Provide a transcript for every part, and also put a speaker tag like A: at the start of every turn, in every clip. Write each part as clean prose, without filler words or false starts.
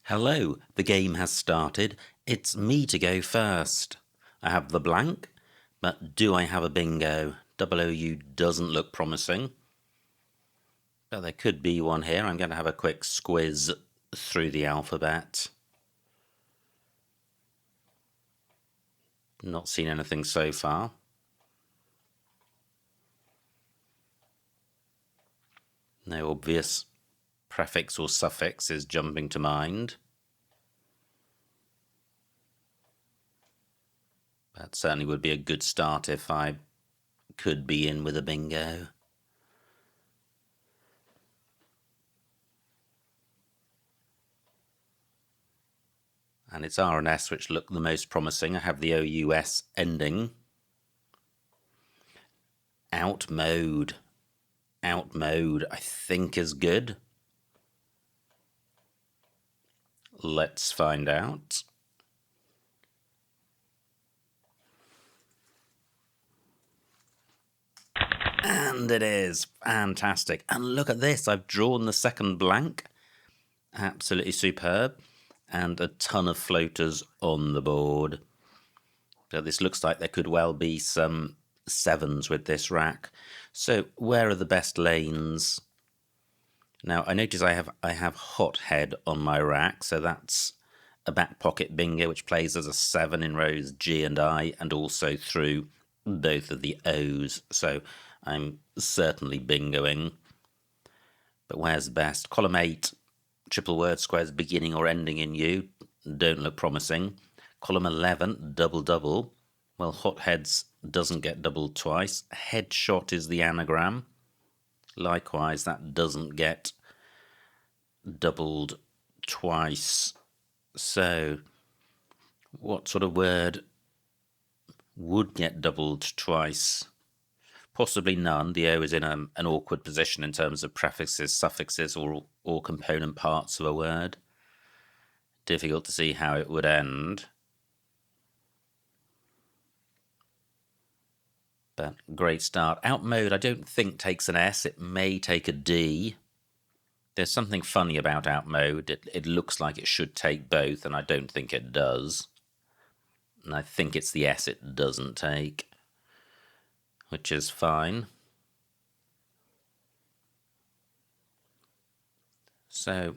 A: Hello, the game has started. It's me to go first. I have the blank, but do I have a bingo? OU doesn't look promising. But there could be one here. I'm going to have a quick squiz through the alphabet. Not seen anything so far. No obvious prefix or suffix is jumping to mind. That certainly would be a good start if I could be in with a bingo. And it's R and S which look the most promising. I have the OUS ending. Out mode. Out mode, I think, is good. Let's find out. And it is fantastic. And look at this, I've drawn the second blank. Absolutely superb. And a ton of floaters on the board. So this looks like there could well be some sevens with this rack. So where are the best lanes? Now I notice I have hothead on my rack, so that's a back pocket bingo which plays as a 7 in rows G and I, and also through both of the O's. So I'm certainly bingoing. But where's best? Column 8, triple word squares beginning or ending in U, don't look promising. Column 11, double double. Well, hotheads doesn't get doubled twice. Headshot is the anagram. Likewise, that doesn't get doubled twice. So, what sort of word would get doubled twice? Possibly none. The O is in an awkward position in terms of prefixes, suffixes, or component parts of a word. Difficult to see how it would end. But great start. Out mode, I don't think takes an S. It may take a D. There's something funny about out mode. It looks like it should take both, and I don't think it does. And I think it's the S it doesn't take, which is fine. So,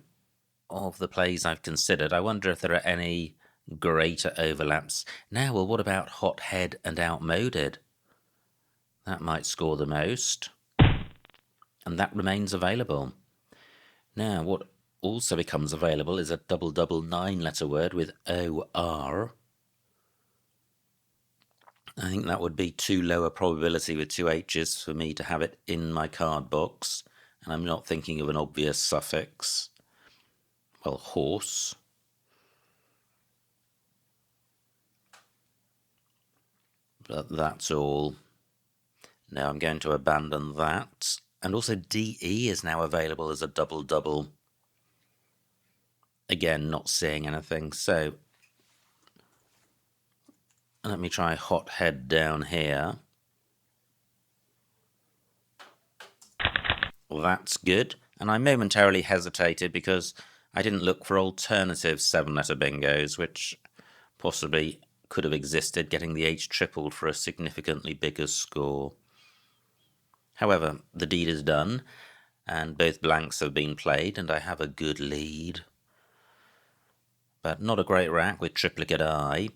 A: of the plays I've considered, I wonder if there are any greater overlaps. Now, well, what about hothead and outmoded? That might score the most. And that remains available. Now, what also becomes available is a double 9-letter word with OR. I think that would be too low a probability with 2 H's for me to have it in my card box. And I'm not thinking of an obvious suffix. Well, horse. But that's all. Now I'm going to abandon that. And also DE is now available as a double double. Again, not seeing anything. So let me try hothead down here. Well, that's good. And I momentarily hesitated because I didn't look for alternative 7-letter bingos, which possibly could have existed, getting the H tripled for a significantly bigger score. However, the deed is done, and both blanks have been played, and I have a good lead. But not a great rack with triplicate I,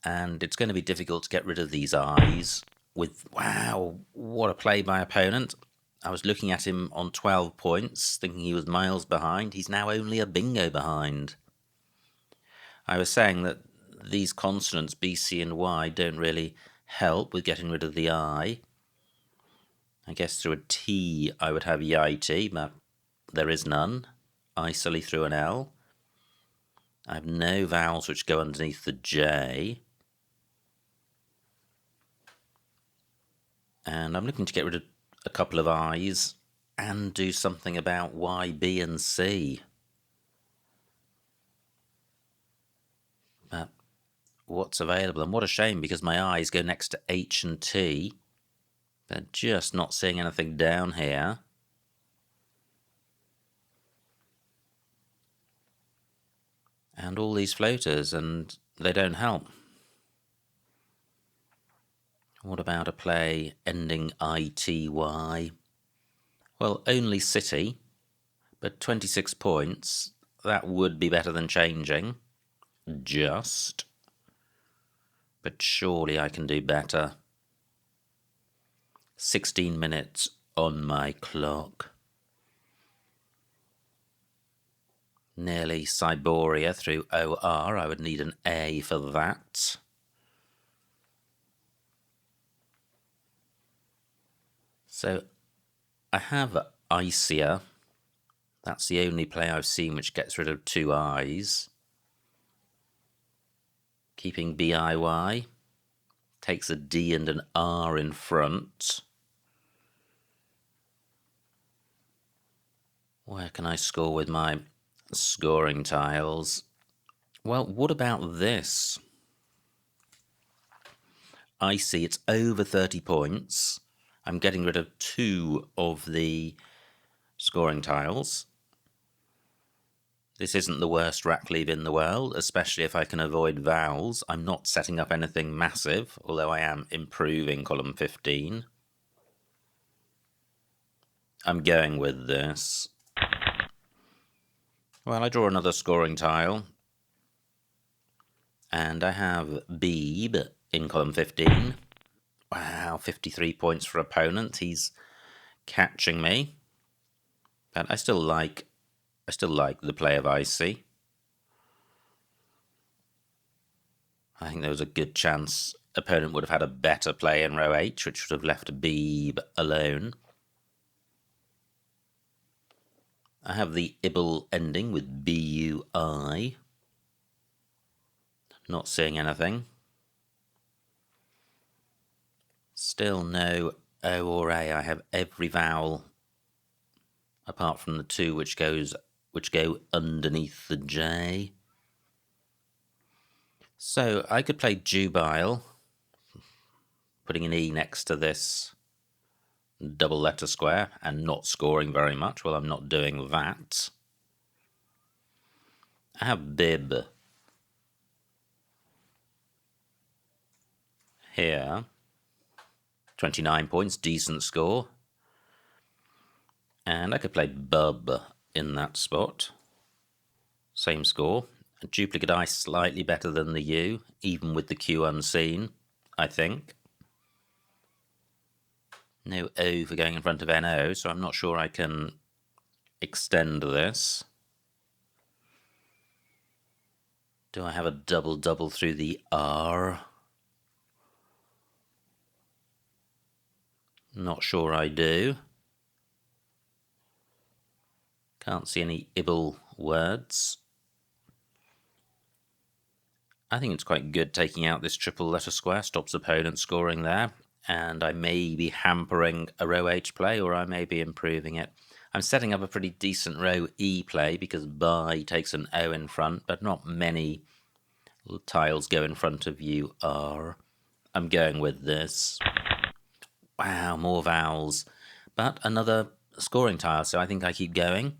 A: and it's going to be difficult to get rid of these I's with, wow, what a play by opponent. I was looking at him on 12 points, thinking he was miles behind. He's now only a bingo behind. I was saying that these consonants, B, C, and Y, don't really help with getting rid of the I. I guess through a T I would have yity, but there is none. Icily through an L. I have no vowels which go underneath the J. And I'm looking to get rid of a couple of I's and do something about Y, B, and C. But what's available? And what a shame, because my I's go next to H and T. They're just not seeing anything down here. And all these floaters, and they don't help. What about a play ending ITY? Well, only City, but 26 points. That would be better than changing. Just. But surely I can do better. 16 minutes on my clock. Nearly Cyboria through OR. I would need an A for that. So I have Icier. That's the only play I've seen which gets rid of two I's. Keeping BIY. Takes a D and an R in front. Where can I score with my scoring tiles? Well, what about this? I see it's over 30 points. I'm getting rid of two of the scoring tiles. This isn't the worst rack leave in the world, especially if I can avoid vowels. I'm not setting up anything massive, although I am improving column 15. I'm going with this. Well, I draw another scoring tile. And I have DWEEB in column 15. Wow, 53 points for opponent. He's catching me. But I still like the play of Icy. I think there was a good chance opponent would have had a better play in row H, which would have left DWEEB alone. I have the Ibble ending with BUI. Not seeing anything. Still no O or A. I have every vowel apart from the two which go underneath the J. So I could play Jubile, putting an E next to this double letter square and not scoring very much. Well, I'm not doing that. I have Bib here. 29 points, decent score. And I could play Bub in that spot. Same score. A duplicate I slightly better than the U, even with the Q unseen, I think. No O for going in front of NO, so I'm not sure I can extend this. Do I have a double through the R? Not sure I do. Can't see any Ibble words. I think it's quite good taking out this triple letter square, stops opponent scoring there, and I may be hampering a row H play, or I may be improving it. I'm setting up a pretty decent row E play because by takes an O in front, but not many tiles go in front of you R. I'm going with this. Wow, more vowels. But another scoring tile, so I think I keep going.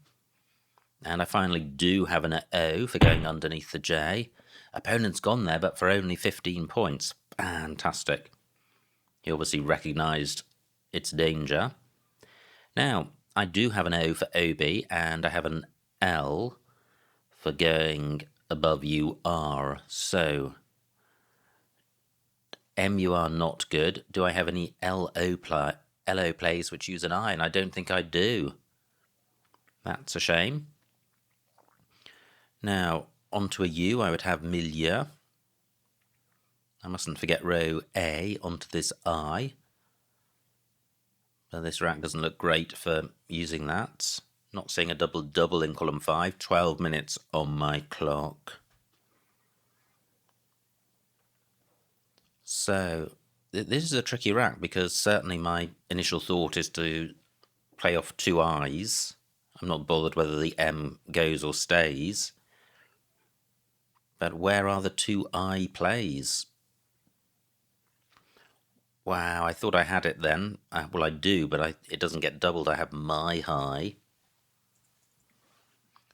A: And I finally do have an O for going underneath the J. Opponent's gone there, but for only 15 points. Fantastic. He obviously recognised its danger. Now, I do have an O for OB, and I have an L for going above UR. So, MUR not good. Do I have any LO plays which use an I? And I don't think I do. That's a shame. Now, onto a U, I would have milieu. I mustn't forget row A onto this I. But this rack doesn't look great for using that. Not seeing a double in column 5. 12 minutes on my clock. So, this is a tricky rack because certainly my initial thought is to play off two I's. I'm not bothered whether the M goes or stays. But where are the two I plays? Wow, I thought I had it then. Well, I do, but it doesn't get doubled. I have my high.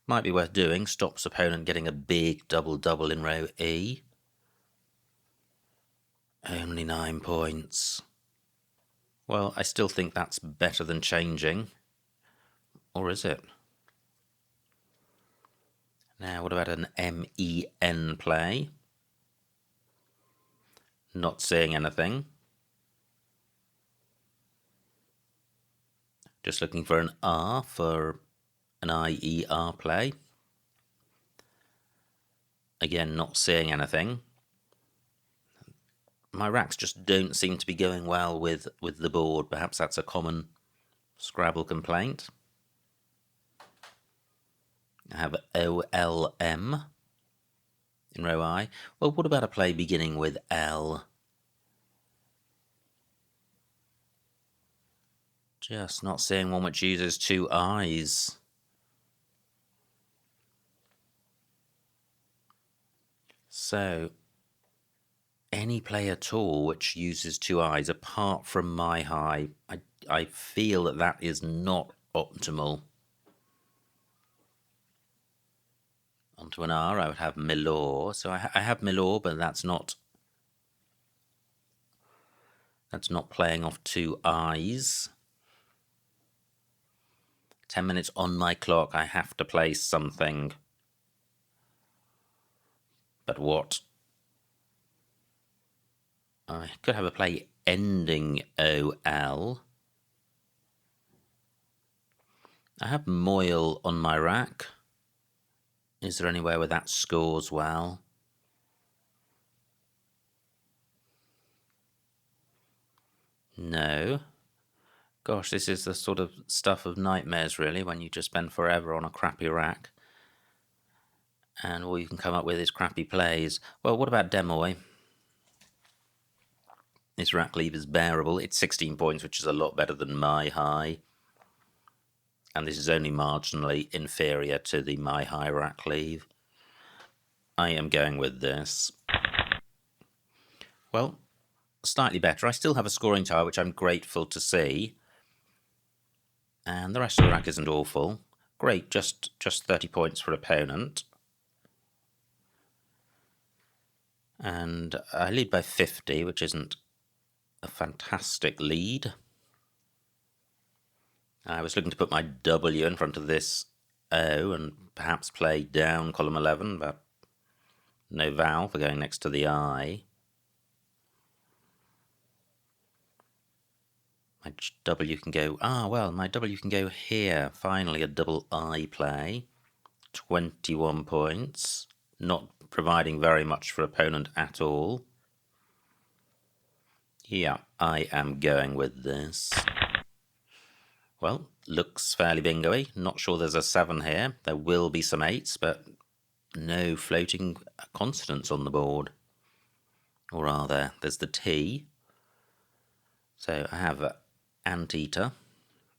A: Might be worth doing. Stops opponent getting a big double-double in row E. Only 9 points. Well, I still think that's better than changing. Or is it? Now, what about an MEN play? Not seeing anything. Just looking for an R for an IER play. Again, not seeing anything. My racks just don't seem to be going well with the board. Perhaps that's a common Scrabble complaint. I have OLM in row I. Well, what about a play beginning with L? Just not seeing one which uses 2 I's. So, any play at all which uses 2 I's apart from my high, I feel that is not optimal. Onto an R, I would have Milor. So I have Milor, but that's not playing off 2 I's. 10 minutes on my clock, I have to play something. But what? I could have a play ending OL. I have Moyle on my rack. Is there anywhere where that scores well? No. Gosh, this is the sort of stuff of nightmares, really, when you just spend forever on a crappy rack. And all you can come up with is crappy plays. Well, what about Demoy? This rack leave is bearable. It's 16 points, which is a lot better than my high. And this is only marginally inferior to the my high rack leave. I am going with this. Well, slightly better. I still have a scoring tie, which I'm grateful to see. And the rest of the rack isn't awful. Great, just 30 points for opponent. And I lead by 50, which isn't a fantastic lead. I was looking to put my W in front of this O and perhaps play down column 11, but no vowel for going next to the I. My W can go, my W can go here. Finally, a double I play. 21 points. Not providing very much for opponent at all. Yeah, I am going with this. Well, looks fairly bingo-y. Not sure there's a 7 here. There will be some 8s, but no floating consonants on the board. Or are there? There's the T. So I have anteater.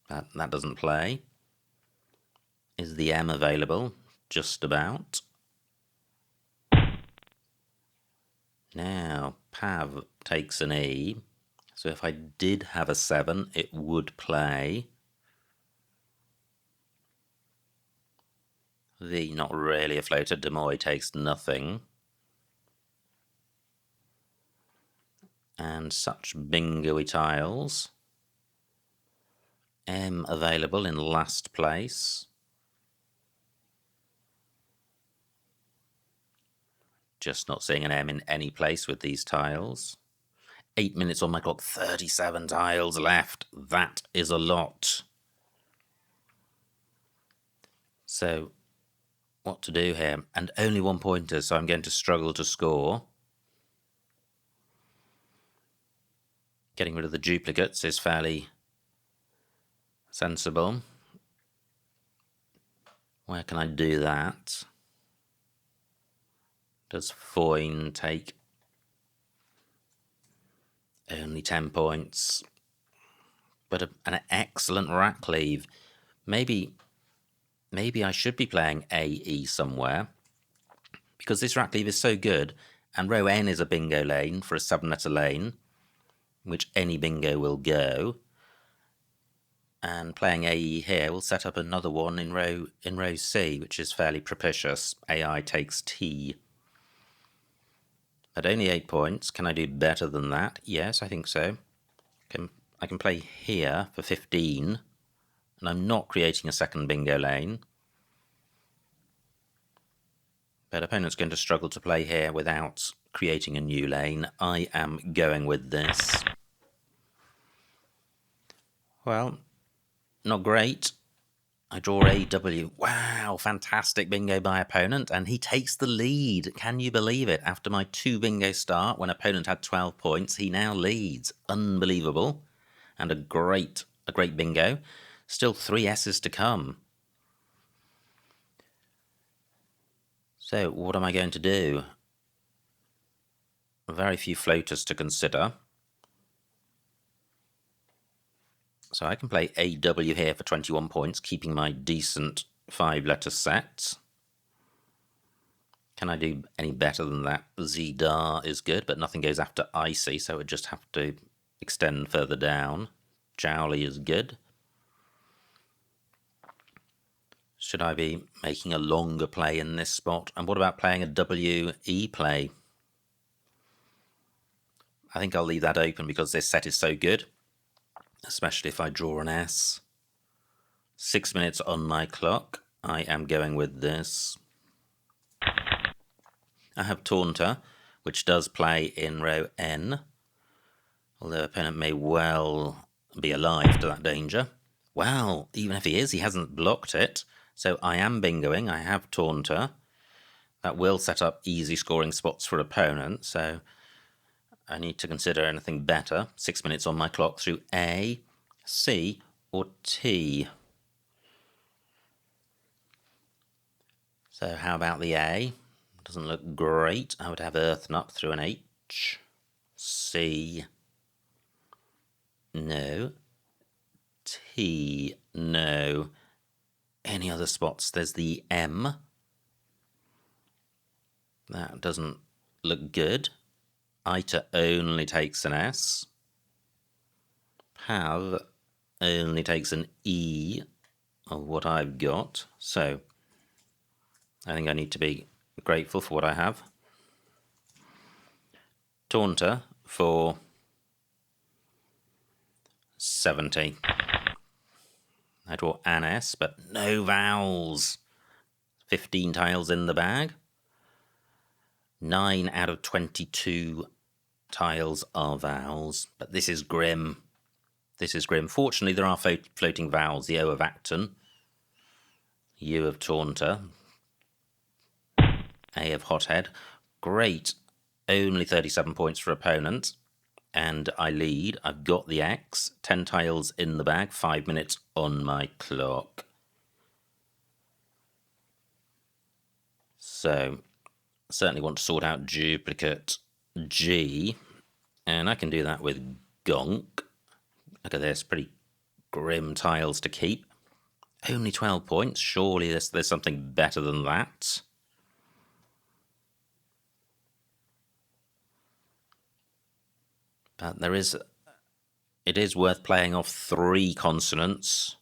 A: That doesn't play. Is the M available? Just about. Now, Pav takes an E. So if I did have a 7, it would play. The not really a floater. Demoy takes nothing. And such bingo-y tiles. M available in last place. Just not seeing an M in any place with these tiles. 8 minutes on my clock, 37 tiles left. That is a lot. So, what to do here? And only 1 pointer, so I'm going to struggle to score. Getting rid of the duplicates is fairly sensible. Where can I do that? Does Foyne take only 10 points? But an excellent rack leave. Maybe I should be playing AE somewhere, because this rack leave is so good, and row N is a bingo lane for a 7-letter lane, which any bingo will go. And playing AE here will set up another one in row C, which is fairly propitious. AI takes T. At only 8 points, can I do better than that? Yes, I think so. I can play here for 15, and I'm not creating a second bingo lane. But opponent's going to struggle to play here without creating a new lane. I am going with this. Well, not great. I draw AW. Wow, fantastic bingo by opponent, and he takes the lead. Can you believe it? After my 2 bingo start, when opponent had 12 points, he now leads. Unbelievable. And a great bingo. Still 3 S's to come. So, what am I going to do? Very few floaters to consider. So I can play AW here for 21 points, keeping my decent 5-letter set. Can I do any better than that? Zidar is good, but nothing goes after Icy, so I would just have to extend further down. Jowly is good. Should I be making a longer play in this spot? And what about playing a WE play? I think I'll leave that open because this set is so good, especially if I draw an S. 6 minutes on my clock. I am going with this. I have Taunter, which does play in row N, although opponent may well be alive to that danger. Well, even if he is, he hasn't blocked it. So I am bingoing. I have Taunter. That will set up easy scoring spots for opponent, so I need to consider anything better. 6 minutes on my clock through A, C, or T. So how about the A? Doesn't look great. I would have Earthen up through an H. C. No. T. No. Any other spots? There's the M. That doesn't look good. Ita only takes an S. Pav only takes an E of what I've got. So I think I need to be grateful for what I have. Taunter for 70. I draw an S, but no vowels. 15 tiles in the bag. 9 out of 22 tiles are vowels, but this is grim. This is grim. Fortunately, there are floating vowels. The O of Acton, U of Taunter, A of Hothead. Great. Only 37 points for opponent. And I lead. I've got the X. 10 tiles in the bag. 5 minutes on my clock. So, certainly want to sort out duplicate G. And I can do that with Gonk. Look at this. Pretty grim tiles to keep. Only 12 points. Surely there's something better than that. But it is worth playing off 3 consonants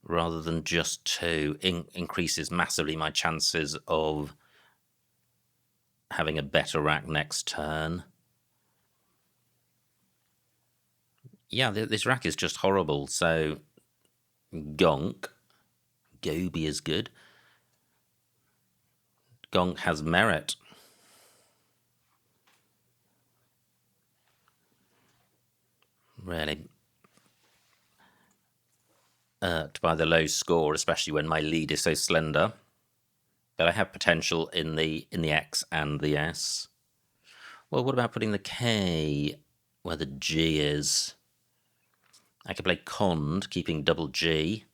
A: rather than just 2. Increases massively my chances of having a better rack next turn. Yeah, this rack is just horrible. So Gonk, Gobi is good. Gonk has merit. Really irked by the low score, especially when my lead is so slender. But I have potential in the X and the S. Well, what about putting the K where the G is? I could play Cond, keeping double G.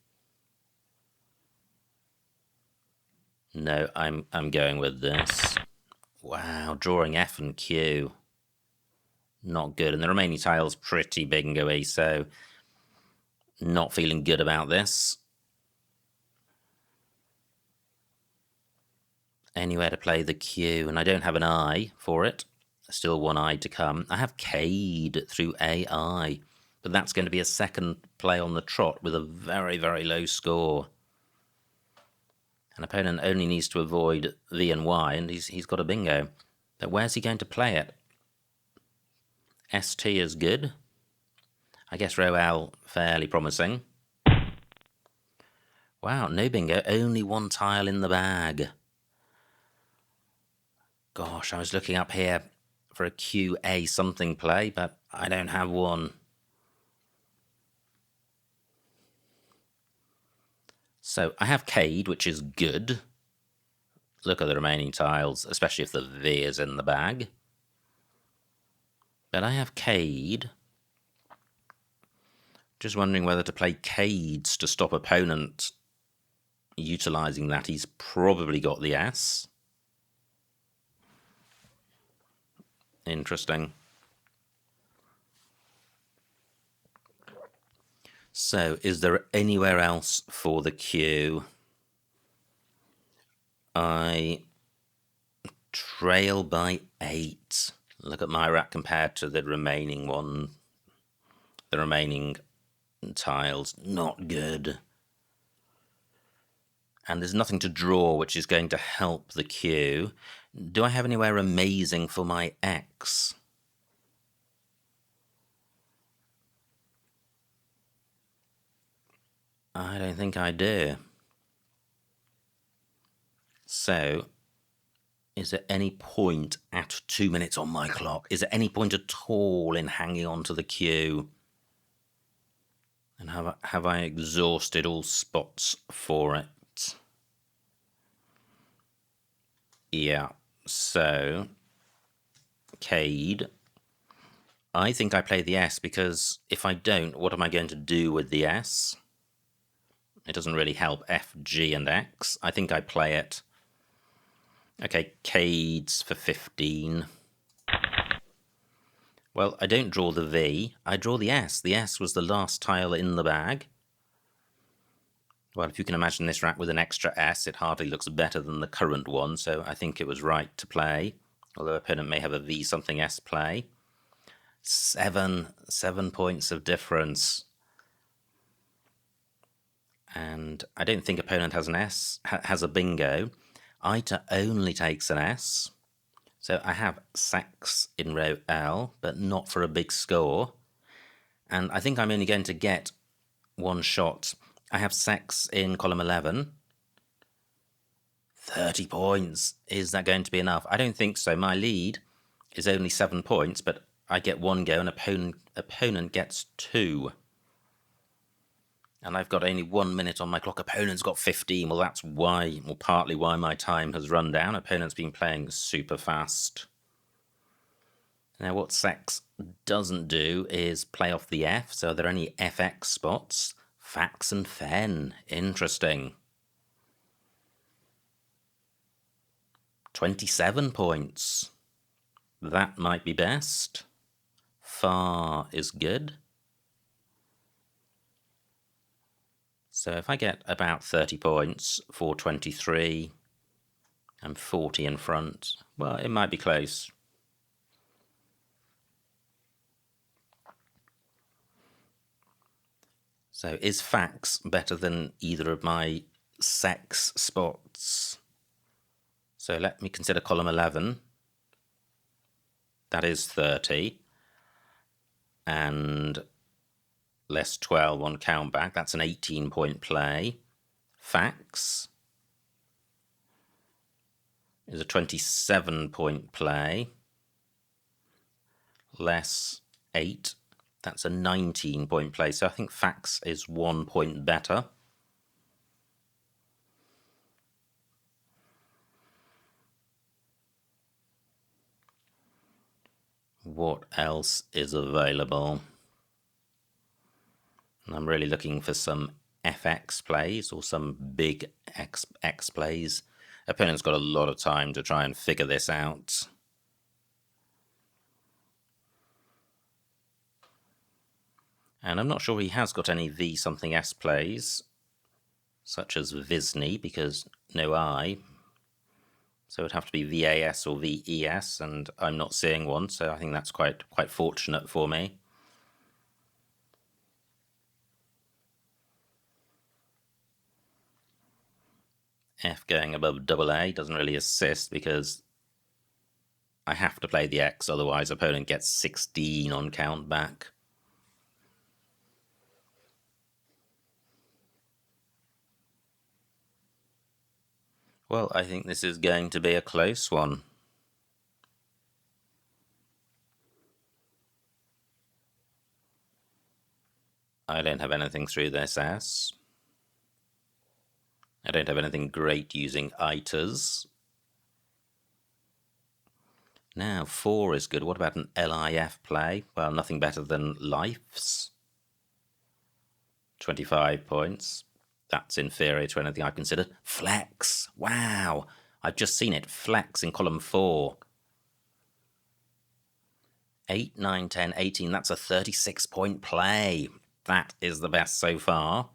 A: No, I'm going with this. Wow, drawing F and Q. Not good. And the remaining tile's pretty bingo-y, so not feeling good about this. Anywhere to play the Q, and I don't have an I for it. Still one I to come. I have K'd through AI, but that's going to be a second play on the trot with a very, very low score. An opponent only needs to avoid V and Y, and he's got a bingo. But where's he going to play it? ST is good. I guess row L, fairly promising. Wow, no bingo, only one tile in the bag. Gosh, I was looking up here for a QA something play, but I don't have one. So I have Cade, which is good. Look at the remaining tiles, especially if the V is in the bag. But I have Cade. Just wondering whether to play Cades to stop opponent utilising that. He's probably got the S. Interesting. So, is there anywhere else for the Q? I trail by 8. Look at my rack compared to the remaining one. The remaining tiles, not good. And there's nothing to draw, which is going to help the Q. Do I have anywhere amazing for my X? I don't think I do. So, is there any point at 2 minutes on my clock? Is there any point at all in hanging on to the Q? And have I exhausted all spots for it? Yeah, so Cade. I think I play the S because if I don't, what am I going to do with the S? It doesn't really help F, G, and X. I think I play it. Okay, Cade's for 15. Well, I don't draw the V. I draw the S. The S was the last tile in the bag. Well, if you can imagine this rack with an extra S, it hardly looks better than the current one, so I think it was right to play. Although opponent may have a V something S play. 7 points of difference. And I don't think opponent has an S, has a bingo. Ita only takes an S. So I have Sax in row L, but not for a big score. And I think I'm only going to get one shot. I have Sax in column 11. 30 points. Is that going to be enough? I don't think so. My lead is only 7 points, but I get one go and opponent gets 2. And I've got only 1 minute on my clock. Opponent's got 15. Well, that's why, or partly why my time has run down. Opponent's been playing super fast. Now, what Sax doesn't do is play off the F. So are there any FX spots? Fax and Fen. Interesting. 27 points. That might be best. Far is good. So if I get about 30 points for 23, I'm 40 in front. Well, it might be close. So is Fax better than either of my sex spots? So let me consider column 11. That is 30. And less 12 on countback. That's an 18-point play. Fax is a 27-point play. Less 8. That's a 19-point play. So I think Fax is 1 point better. What else is available? I'm really looking for some FX plays or some big X plays. Opponent's got a lot of time to try and figure this out. And I'm not sure he has got any V something S plays, such as Visny, because no I. So it'd have to be VAS or VES, and I'm not seeing one, so I think that's quite fortunate for me. F going above double A doesn't really assist because I have to play the X, otherwise opponent gets 16 on count back. Well, I think this is going to be a close one. I don't have anything through this S. I don't have anything great using iters. Now, 4 is good. What about an LIF play? Well, nothing better than Lifes. 25 points. That's inferior to anything I've considered. Flex. Wow. I've just seen it. Flex in column 4. 8, 9, 10, 18. That's a 36-point play. That is the best so far.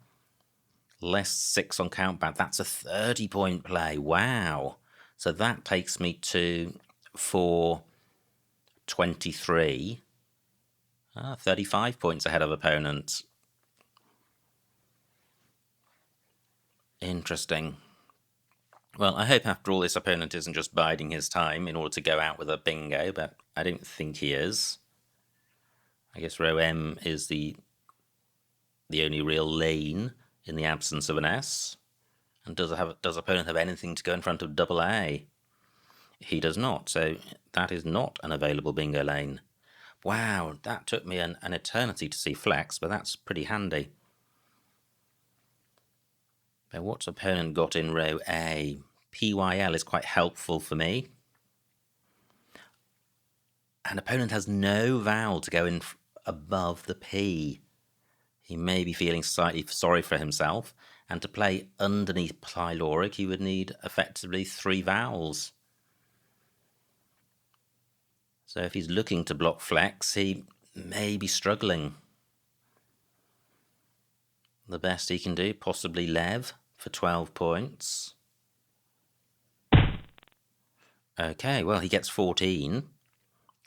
A: Less 6 on countback. That's a 30-point play. Wow. So that takes me to 423. 35 points ahead of opponent. Interesting. Well, I hope after all this opponent isn't just biding his time in order to go out with a bingo, but I don't think he is. I guess row M is the only real lane in the absence of an S. And does opponent have anything to go in front of double A? He does not, so that is not an available bingo lane. Wow, that took me an eternity to see flex, but that's pretty handy. But what's opponent got in row A? PYL is quite helpful for me. And opponent has no vowel to go in above the P. He may be feeling slightly sorry for himself, and to play underneath pyloric, he would need effectively 3 vowels. So if he's looking to block flex, he may be struggling. The best he can do, possibly Lev for 12 points. Okay, well, he gets 14.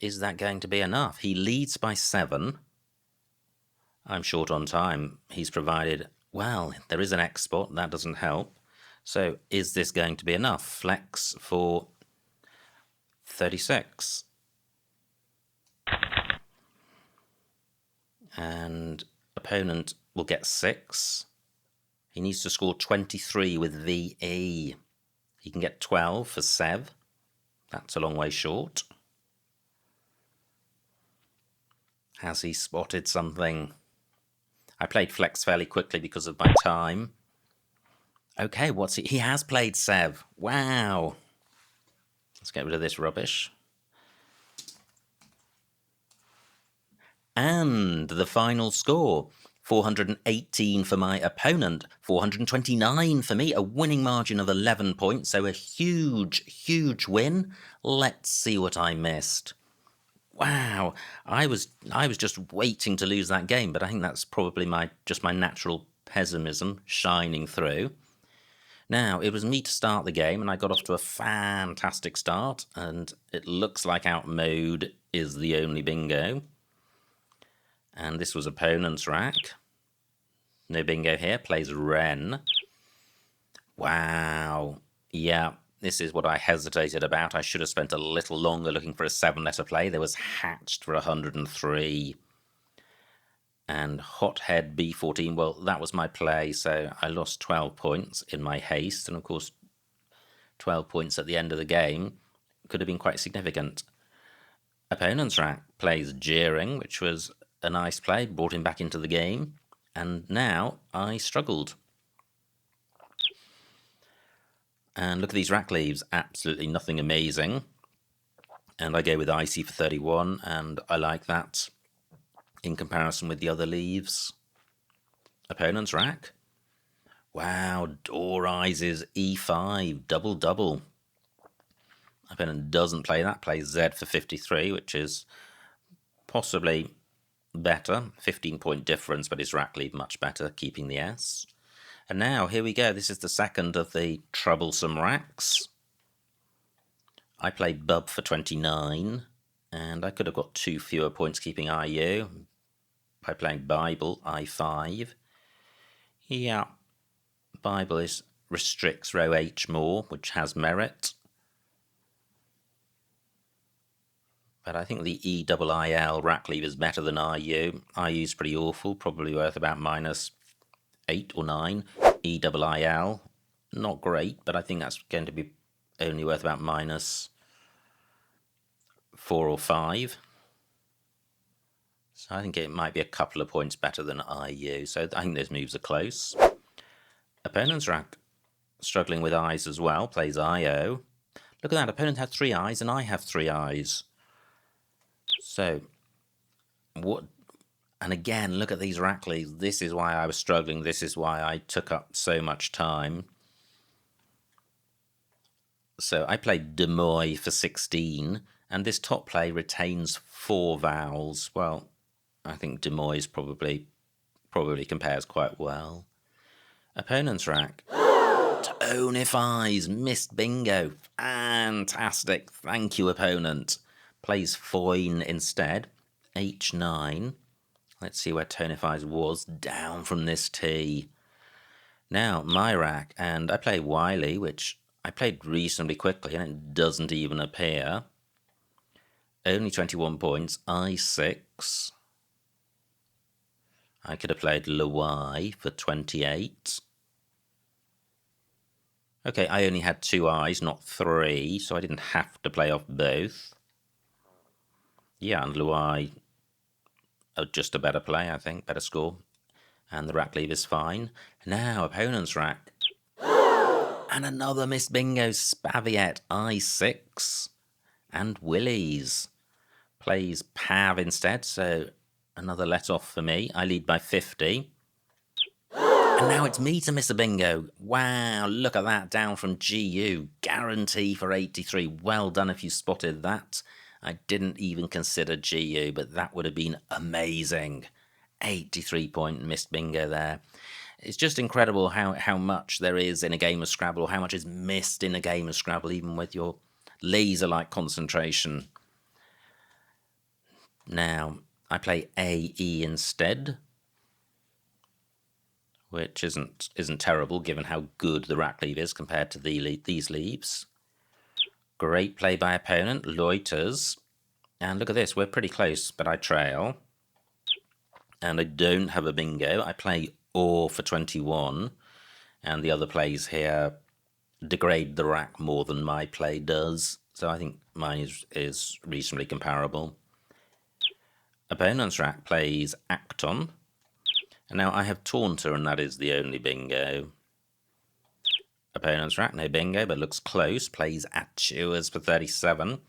A: Is that going to be enough? He leads by 7. I'm short on time. He's provided, well, there is an X spot. That doesn't help. So is this going to be enough? Flex for 36. And opponent will get 6. He needs to score 23 with VE. He can get 12 for Sev. That's a long way short. Has he spotted something? I played flex fairly quickly because of my time. Okay, what's he? He has played Sev. Wow. Let's get rid of this rubbish. And the final score, 418 for my opponent, 429 for me, a winning margin of 11 points, so a huge, huge win. Let's see what I missed. Wow, I was just waiting to lose that game, but I think that's probably my natural pessimism shining through. Now, it was me to start the game, and I got off to a fantastic start, and it looks like out mode is the only bingo. And this was opponent's rack. No bingo here, plays Ren. Wow. Yeah, this is what I hesitated about. I should have spent a little longer looking for a 7-letter play. There was Hatched for 103. And Hothead B14, well, that was my play, so I lost 12 points in my haste. And of course, 12 points at the end of the game could have been quite significant. Opponent's rack plays Jeering, which was a nice play, brought him back into the game, and now I struggled. And look at these rack leaves, absolutely nothing amazing. And I go with Icy for 31, and I like that in comparison with the other leaves. Opponent's rack. Wow, Door Eyes is E5, double. Opponent doesn't play that, plays Z for 53, which is possibly better, 15-point difference, but his rack lead much better, keeping the S. And now, here we go. This is the second of the troublesome racks. I played Bub for 29, and I could have got 2 fewer points keeping IU by playing Bible, I5. Yeah, Bible is restricts row H more, which has merit. But I think the EIIL rack lever is better than IU. IU's pretty awful, probably worth about -8 or 9. EIIL, not great, but I think that's going to be only worth about -4 or 5. So I think it might be a couple of points better than IU. So I think those moves are close. Opponent's rack struggling with eyes as well, plays IO. Look at that, opponent had 3 eyes and I have 3 eyes. So, what? And again, look at these rack leads. This is why I was struggling. This is why I took up so much time. So I played Demoy for 16, and this top play retains 4 vowels. Well, I think Demoy's probably compares quite well. Opponent's rack tonifies, missed bingo. Fantastic. Thank you, opponent. Plays Foyne instead. H9. Let's see where tonifies was. Down from this T. Now, my rack, and I play Wiley, which I played reasonably quickly, and it doesn't even appear. Only 21 points. I6. I could have played Lewis for 28. Okay, I only had 2 eyes, not 3, so I didn't have to play off both. Yeah, and Lewis, just a better play, I think, better score. And the rack leave is fine. Now, opponent's rack. And another missed bingo, Spaviet, I6. And Willies plays Pav instead, so another let off for me. I lead by 50. And now it's me to miss a bingo. Wow, look at that, down from GU. Guarantee for 83. Well done if you spotted that. I didn't even consider GU, but that would have been amazing. 83-point missed bingo there. It's just incredible how much there is in a game of Scrabble, how much is missed in a game of Scrabble, even with your laser-like concentration. Now, I play AE instead, which isn't terrible given how good the rack leave is compared to these leaves. Great play by opponent, loiters. And look at this, we're pretty close, but I trail. And I don't have a bingo. I play OR for 21. And the other plays here degrade the rack more than my play does. So I think mine is reasonably comparable. Opponent's rack plays Acton. And now I have Taunter, and that is the only bingo. Opponent's rack, no bingo, but looks close. Plays Attuas for 37.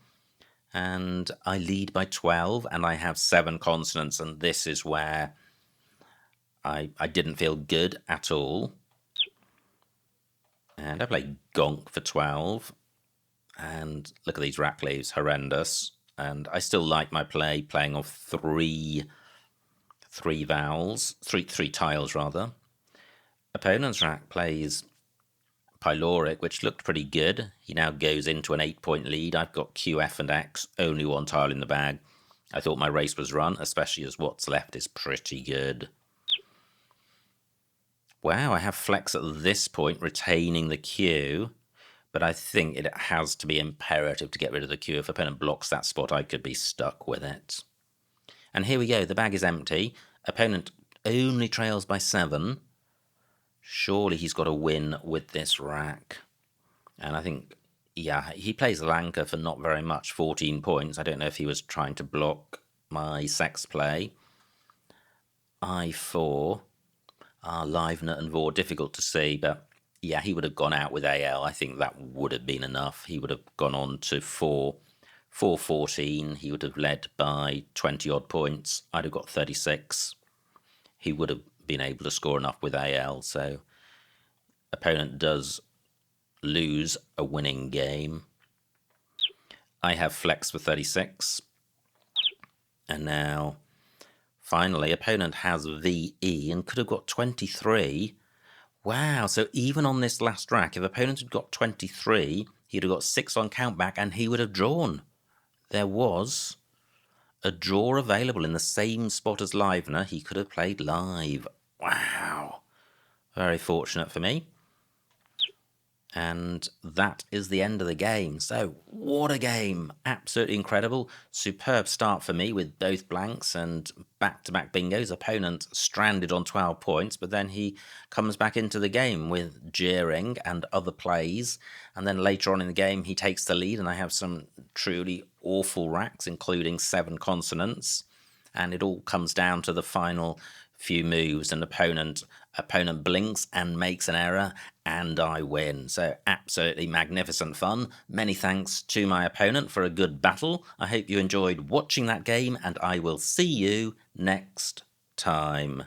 A: And I lead by 12, and I have 7 consonants, and this is where I didn't feel good at all. And I play Gonk for 12. And look at these rack leaves, horrendous. And I still like my play, playing off 3 vowels, three tiles rather. Opponent's rack plays Pyloric, which looked pretty good. He now goes into an 8-point lead. I've got Q, F, and X, only 1 tile in the bag. I thought my race was run, especially as what's left is pretty good. Wow, I have Flex at this point, retaining the Q, but I think it has to be imperative to get rid of the Q. If opponent blocks that spot, I could be stuck with it. And here we go, the bag is empty. Opponent only trails by 7. Surely he's got a win with this rack. And I think, yeah, he plays Lanka for not very much, 14 points. I don't know if he was trying to block my sex play. I4. Livener and Vor, difficult to see, but yeah, he would have gone out with AL. I think that would have been enough. He would have gone on to 4-14. He would have led by 20-odd points. I'd have got 36. He would have been able to score enough with AL, so opponent does lose a winning game. I have Flex for 36. And now, finally, opponent has VE and could have got 23. Wow, so even on this last rack, if opponent had got 23, he'd have got 6 on countback and he would have drawn. There was a draw available in the same spot as Livener. He could have played live. Wow. Very fortunate for me. And that is the end of the game. So, what a game! Absolutely incredible. Superb start for me with both blanks and back-to-back bingos. Opponent stranded on 12 points, but then he comes back into the game with jeering and other plays. And then later on in the game, he takes the lead, and I have some truly awful racks, including 7 consonants. And it all comes down to the final few moves, and opponent blinks and makes an error, and I win. So absolutely magnificent fun. Many thanks to my opponent for a good battle. I hope you enjoyed watching that game, and I will see you next time.